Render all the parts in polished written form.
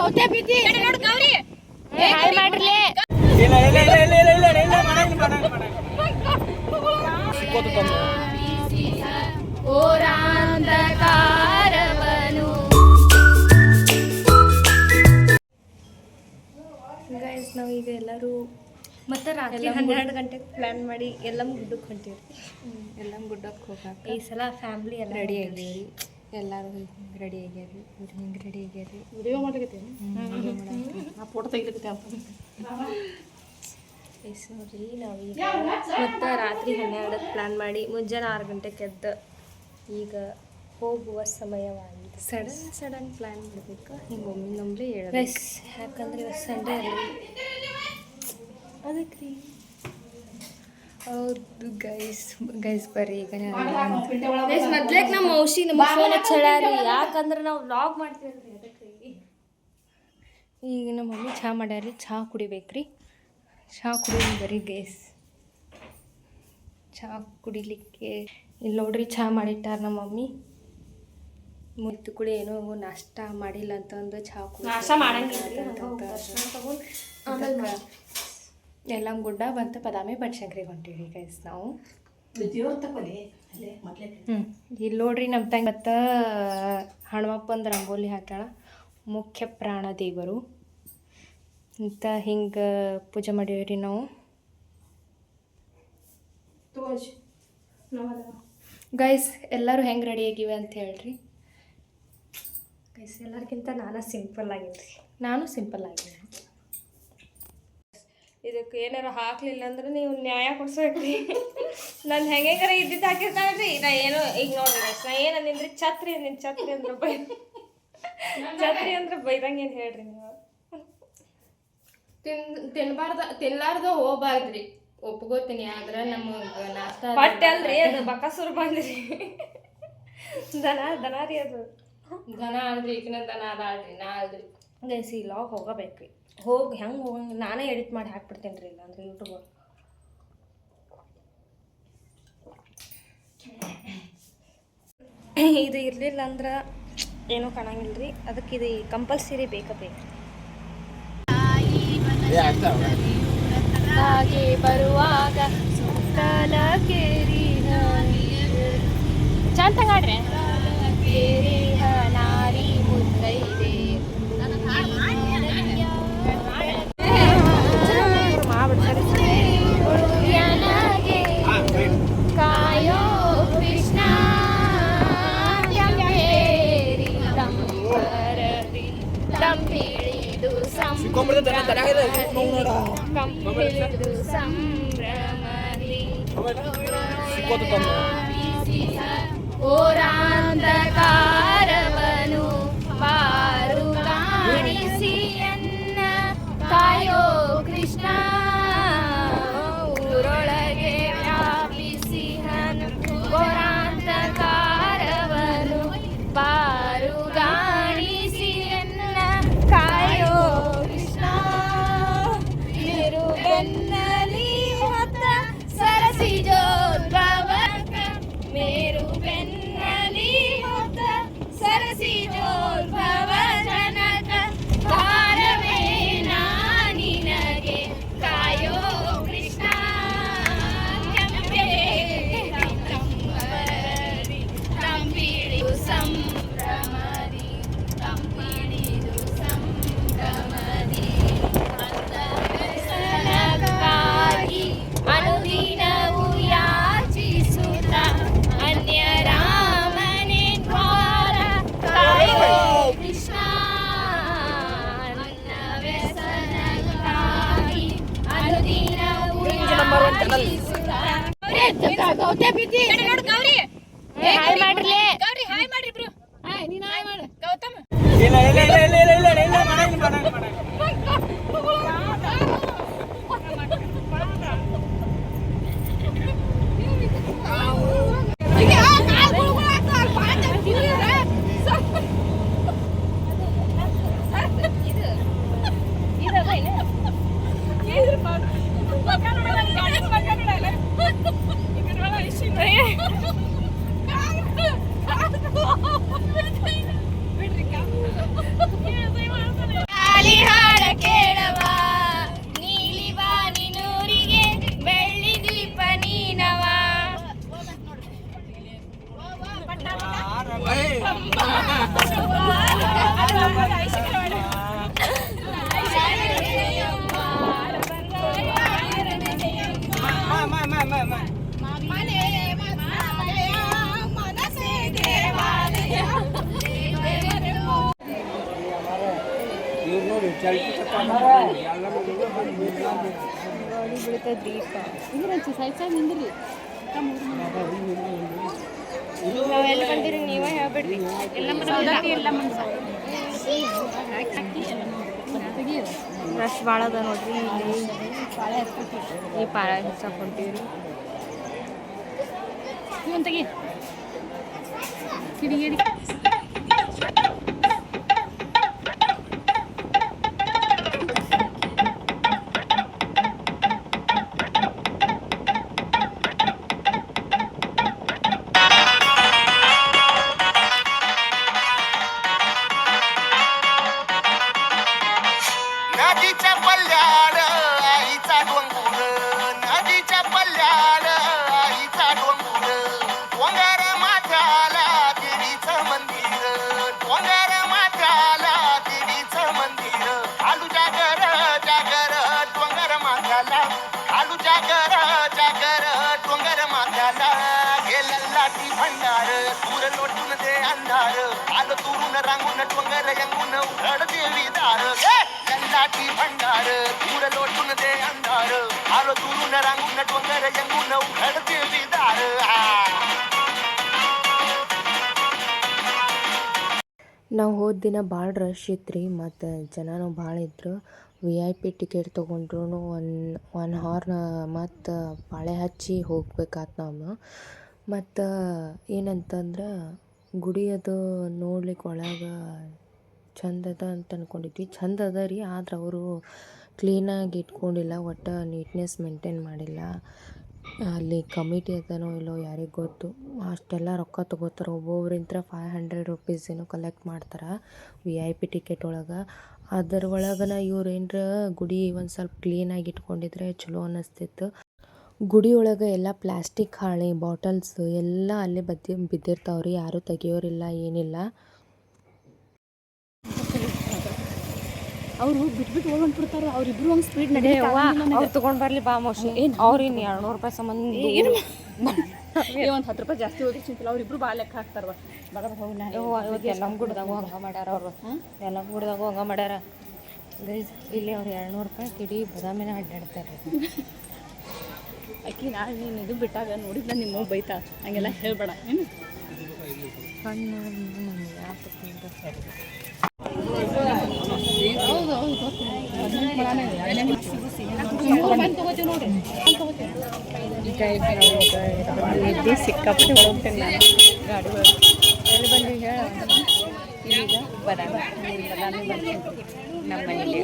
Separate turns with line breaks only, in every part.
Hi ಮಾಡ್ರಿ guys ನಾವೀಗ ಎಲ್ಲರೂ
ಮತ್ತೆ ರಾತ್ರಿ 12 ಗಂಟೆಗೆ ಪ್ಲ್ಯಾನ್ ಮಾಡಿ ಎಲ್ಲಮ್ಮ ಗುಡ್ಡಕ್ಕೆ ಹೊಂಟೀವಿ.
ಎಲ್ಲಮ್ಮ ಗುಡ್ಡಕ್ಕೆ ಹೋಗಕ್ಕೆ
ಈ ಸಲ ಫ್ಯಾಮ್ಲಿ ಎಲ್ಲ
ರೆಡಿ ಆಗ್ಯಾರಿ. ಎಲ್ಲರೂ ಹಿಂಗೆ ರೆಡಿ ಆಗ್ಯಾರಿ. ಇವ್ರು ಹಿಂಗೆ ರೆಡಿ ಆಗ್ಯಾರಿ.
ವಿಡಿಯೋ ಮಾಡ್ಲಿಕತ್ತೀನಿ ಆ ಫೋಟೋ ತೆಗಿಲಿಕತ್ತೆ ಅಂತ
ಎಸ್ ನೋಡ್ರಿ ನಾವೀಗ ಮತ್ತೆ ರಾತ್ರಿ 12ಕ್ಕೆ ಪ್ಲ್ಯಾನ್ ಮಾಡಿ ಮುಂಜಾನೆ 6 ಗಂಟೆಗೆ ಎದ್ದು ಈಗ ಹೋಗುವ ಸಮಯವಾಗಿದೆ.
ಸಡನ್ ಪ್ಲ್ಯಾನ್ ಮಾಡಬೇಕು. ಹಿಂಗೆ ಒಮ್ಮೆ ಹೇಳಬೇಕು.
ಗೈಸ್ ಯಾಕಂದ್ರೆ ಇವತ್ತು ಸಂಡೇ ಅಲ್ಲ ಅದಕ್ಕೆ ರೀ.
ಹೌದು ಗೈಸ್ ಬರ್ರಿ ಈಗ
ಗೈಸ್ ಮೊದ್ಲೇಕ್ ನಮ್ಮ ಔಷಧಿ ನಮಗೆ ಫೋನ್ ಹಚ್ಚಾರಿ. ಯಾಕಂದ್ರೆ ನಾವು ವ್ಲಾಗ್ ಮಾಡ್ತೀವಿ ಅದಕ್ಕೆ ರೀ.
ಈಗ ನಮ್ಮ ಮಮ್ಮಿ ಚಹಾ ಮಾಡ್ಯಾರಿ. ಚಹಾ ಕುಡಿಬೇಕ್ರಿ. ಚಹಾ ಕುಡಿಯೋದು ಬರೀ ಗೈಸ್. ಚಹಾ ಕುಡಿಲಿಕ್ಕೆ ಇಲ್ಲಿ ನೋಡ್ರಿ ಚಹಾ ಮಾಡಿಟ್ಟಾರ ನಮ್ಮ ಮಮ್ಮಿ. ಮುತ್ತು ಕುಡಿ ಏನೋ ನಾಷ್ಟ ಮಾಡಿಲ್ಲ ಅಂತಂದು ಚಹಾ
ನಾಷ್ಟ ಮಾಡಂಗಿಲ್ಲ
ಎಲ್ಲಮ್ಮ ಗುಡ್ಡ ಬಂತು ಬದಾಮಿ ಬನಶಂಕರಿಗೆ ಹೊಂಟೀವಿ ಗೈಸ್ ನಾವು. ಇಲ್ಲಿ ನೋಡ್ರಿ ನಮ್ಮ ತಂಗಿ ಮತ್ತು ಹನುಮಪ್ಪಂದು ರಂಗೋಲಿ ಹಾಕ್ಯಾಳ. ಮುಖ್ಯ ಪ್ರಾಣ ದೇವರು ಅಂತ ಹಿಂಗೆ ಪೂಜೆ ಮಾಡೀವ್ರಿ ನಾವು. ಗೈಸ್ ಎಲ್ಲರೂ ಹೆಂಗೆ ರೆಡಿ ಆಗಿವೆ ಅಂತ ಹೇಳ್ರಿ.
ಗೈಸ್ ಎಲ್ಲರಿಗಿಂತ ನಾನು ಸಿಂಪಲ್ ಆಗಿದ್ರಿ.
ನಾನು ಸಿಂಪಲ್ ಆಗಿದ್ದೀನಿ.
ಇದಕ್ಕೆ ಏನಾರು ಹಾಕ್ಲಿಲ್ಲ ಅಂದ್ರೆ ನೀವು ನ್ಯಾಯ ಕೊಡ್ಸ್ಬೇಕ್ರಿ. ನಾನು ಹೆಂಗಾರ ಇದ್ದಿದ್ದು ಹಾಕಿರ್ತಾನ್ರಿ. ನಾ ಏನೋ ಈಗ ನೋಡ್ರಿ ನಾ ಏನು ಅಂದಿನ್ರಿ ಛತ್ರಿ ಅಂದಿನಿ. ಛತ್ರಿ ಅಂದ್ರೆ ಛತ್ರಿ ಅಂದ್ರೆ ಬೈದಂಗೆ ಏನು ಹೇಳ್ರಿ ನೀವು.
ತಿನ್ಲಾರ್ದ ಹೋಗ್ಬಾರ್ದ್ರಿ ಒಪ್ಕೋತೀನಿ. ಆದ್ರೆ ನಮಗೆ ನಾಷ್ಟ
ಹೊಟ್ಟೆ ಅಲ್ರಿ ಅದು ಬಕಾಸುರ್ ಬಂದ್ರಿ. ದನ ರೀ ಅದು.
ದನ ಅಲ್ರಿ ಈಗಿನ ದನ ಅದಾಳ್ರಿ ನಾ ಅಲ್ರಿ.
ಗೈಸ್ ಈ ಲಾಗ್ ಹೋಗಬೇಕ್ರಿ. ಹೋಗಿ ಹೆಂಗೆ ಹೋಗಂಗೆ ನಾನೇ ಎಡಿಟ್ ಮಾಡಿ ಹಾಕ್ಬಿಡ್ತೇನೆ ರೀ. ಇಲ್ಲ ಅಂದ್ರೆ ಯೂಟ್ಯೂಬ್ ಇದು ಇರಲಿಲ್ಲ ಅಂದ್ರೆ ಏನೂ ಕಾಣಂಗಿಲ್ಲ ರೀ. ಅದಕ್ಕೆ ಇದು ಕಂಪಲ್ಸರಿ ಬೇಕು.
ಹಾಗೆ ಬರುವಾಗ ಸುತ್ತಲ ಕೇರಿನ ಚಂದ ತಂಗಾಡ್ರಿ ಕೇರಿಹ ನಾರಿ ಮುದ್ದೈದೆ ಕಾಯೋ ಕೃಷ್ಣ ತಂಬಿಳಿದು ಸಂಭ್ರಮದಿ ಓರಾಂಧಕಾರವನು ಬಾರು ಕಾಣಿಸಿಯನ್ನ ಕಾಯೋ ಕೃಷ್ಣ ಊರೊಳಗೆ ವ್ಯಾಪಿಸಿಹನು ಓರಾಂಧಕಾರವನು ಬಾರು ಕಾಣಿಸಿಯನ್ನ ಕಾಯೋ ಕೃಷ್ಣ ಮೇರುಬೆನ್ನಲಿ ಹೊತ್ತ ಸರಸಿಜೋದ್ಭವ ಮೇರು ಬೆನ್ನಲಿ ಹೊತ್ತ ಸರಸಿಜೋದ್ಭವ ಜನಕ ಭಾರವೇ ನಿನಗೆ ಕಾಯೋ ಕೃಷ್ಣ ತಂಬಿಳಿದು ಸಂಭ್ರಮದಿ ತಂಬಿಳಿದು ಸಂಭ್ರಮದಿ ಅಂತಃಕರಣಕ್ಕಾಗಿ ಅನುದಿನವು ಯಾಚಿಸುತ್ತ ಅನ್ಯ ರಾಮನೇ ದ್ವಾರ ಕಾಯೋ ಕೃಷ್ಣ ನನ್ನ ವ್ಯಸನಕ್ಕಾಗಿ ಅನುದಿನವು ಯಾಚಿಸುತ್ತ ಹಾಯ್ ಮಾಡ್ರಿ ಹಾಯ್ ಮಾಡ್ರಿ ಬ್ರೋ. ನೀನು ಹಾಯ್ ಮಾಡು ಗೌತಮ್. ಗಾಡಿ ಬೀಳ್ತದೆ ದೀಪ ನಾವೆಲ್ಲ ಬಂದಿರಿ ನೀವೇ ಹೇಳ್ಬಿಡ್ರಿ ರಶ್ ಭಾಳ ಅದ ನೋಡ್ರಿ ಇಲ್ಲಿ ಈ ಪಾಳ ಹಚ್ಚಾಕೊಂತೀವ್ರಿ
ತೆಗಿ ಕಿಡಿಗೇಡಿ
नदीच्या पल्ल्याड आईचा डोंगर नदीच्या पल्ल्याड आईचा डोंगर डोंगर माथ्याला देवीचं मंदिर डोंगर माथ्याला देवीचं मंदिर आलू जागर जागर डोंगर माथ्याला आलू जागर जागर डोंगर माथ्याला गेला लाठी भंडार दूर लोटून दे अंधार आलं तुरून रांगून डोंगर यंगून उघड देवी दार लाठी भंडार दूर लोटून दे अंधार आलो दुरून रांगून डोंगर यंगून उघड देवी दार
ನಾವು ಹೋದ ದಿನ ಭಾಳ ರಶ್ ಇತ್ತು ರೀ ಮತ್ತು ಜನನೂ ಭಾಳ ಇದ್ರು VIP ಟಿಕೆಟ್ ತೊಗೊಂಡ್ರು ಒನ್ ಹಾರ್ನ ಮತ್ತು ಪಾಳೆ ಹಚ್ಚಿ ಹೋಗ್ಬೇಕಾತು ನಾವು ಮತ್ತು ಏನಂತಂದ್ರೆ ಗುಡಿ ಅದು ನೋಡ್ಲಿಕ್ಕೆ ಒಳಗೆ ಚಂದ ಅದ ಅಂತ ಅಂದ್ಕೊಂಡಿದ್ವಿ ಚಂದ ಅದ ರೀ ಆದ್ರೆ ಅವರು ಕ್ಲೀನಾಗಿ ಇಟ್ಕೊಂಡಿಲ್ಲ ಒಟ್ಟು ನೀಟ್ನೆಸ್ ಮೇಂಟೈನ್ ಮಾಡಿಲ್ಲ ಅಲ್ಲಿ ಕಮಿಟಿ ಅದನೋ ಇಲ್ಲೋ ಯಾರಿಗೆ ಗೊತ್ತು ಅಷ್ಟೆಲ್ಲ ರೊಕ್ಕ ತೊಗೋತಾರೆ ಒಬ್ಬೊಬ್ರಿಂತ್ರ 500 ರುಪೀಸ್ ಏನೋ ಕಲೆಕ್ಟ್ ಮಾಡ್ತಾರೆ VIP ಟಿಕೆಟ್ ಒಳಗೆ ಅದರ ಒಳಗನ ಇವ್ರು ಏನರ ಗುಡಿ ಒಂದು ಸ್ವಲ್ಪ ಕ್ಲೀನಾಗಿ ಇಟ್ಕೊಂಡಿದ್ರೆ ಚಲೋ ಅನ್ನಿಸ್ತಿತ್ತು ಗುಡಿ ಒಳಗೆ ಎಲ್ಲ ಪ್ಲಾಸ್ಟಿಕ್ ಹಾಳೆ ಬಾಟಲ್ಸ್ ಎಲ್ಲ ಅಲ್ಲೇ ಬಿದ್ದಿರ್ತಾವ್ರಿ ಯಾರೂ ತೆಗಿಯೋರಿಲ್ಲ ಏನಿಲ್ಲ
ಅವರು ಬಿಟ್ಬಿಟ್ಟು ಹೋಗ್ಬಿಡ್ತಾರೆ ಅವ್ರಿಬ್ರು ಹಂಗೆ ಸ್ಪೀಡ್ ನಡೆಯವ್ವ
ಅವ್ರು ತೊಗೊಂಡು ಬರಲಿ ಬಾ ಮೋಶಿ ಅವ್ರು ಇನ್ನು 200 ರೂಪಾಯಿ ಸಂಬಂಧ
ಒಂದು 10 ರೂಪಾಯಿ ಜಾಸ್ತಿ ಹೋದ್ರೆ ಚಿಂತಿಲ್ಲ ಅವ್ರಿಬ್ರು ಭಾಳ ಲೆಕ್ಕ ಹಾಕ್ತಾರವ ಬಡ ಹೋಗಿಲ್ಲ
ಇವತ್ತು ಎಲ್ಲ ಗುಡ್ದಾಗೂ ಹಂಗೆ ಮಾಡ್ಯಾರ ಅವರು ಎಲ್ಲ ಗುಡ್ದಾಗೂ ಹಂಗೆ ಮಾಡ್ಯಾರ ಇಲ್ಲಿ ಅವ್ರು 200 ರೂಪಾಯಿ ಕಿಡಿ ಬದಾಮಿನ ಅಡ್ಡಾಡ್ತಾರೆ
ಅಕ್ಕಿ ನಾಳೆ ನೀನು ಇದು ಬಿಟ್ಟಾಗ ನೋಡಿದ್ನ ನಿಮ್ಮ ಬೈತಾ ಹಂಗೆಲ್ಲ ಹೇಳ್ಬೇಡ ಏನು
ಕಣ್ಣು ಯಾಕೆ
ಎದ್ದು ಸಿಕ್ಕಾಪಟ್ಟೆ ಹೋಗ್ತೇನೆ ನಾನು ಗಾಡಿ ಒಳಗೆ
ಎಲ್ಲಿ ಬಂದು ಹೇಳ
ಈಗ ಬದಾಮಿ ಬರ್ತೀನಿ ನಮ್ಮ ಮನೇಲಿ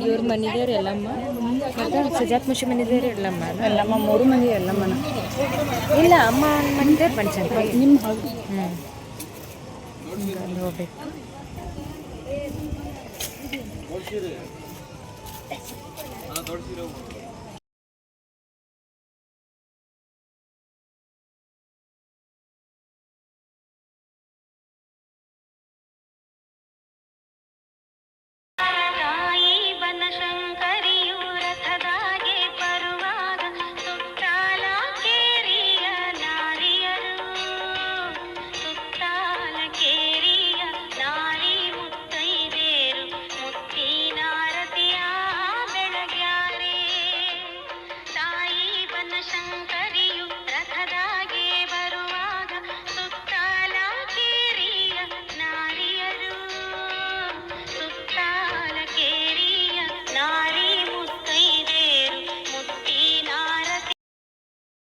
ಇವ್ರ ಮನೆದೇವ್ರು ಎಲ್ಲಮ್ಮ ಮತ್ತು ಸುಜಾತ್ ಮುಷಿ ಮನೆದೇವ್ರು ಎಲ್ಲಮ್ಮ
ಎಲ್ಲಮ್ಮ 3 ಮಂದಿ ಎಲ್ಲಮ್ಮನ
ಇಲ್ಲ ಅಮ್ಮ ಮನೆದೇವ್ರು ಬನ್ಸಂತ
ನಿಮ್ಮ ಹೌದು
ಅಲ್ಲಿ ಹೋಗ್ಬೇಕು
ದೊಡ್ಡ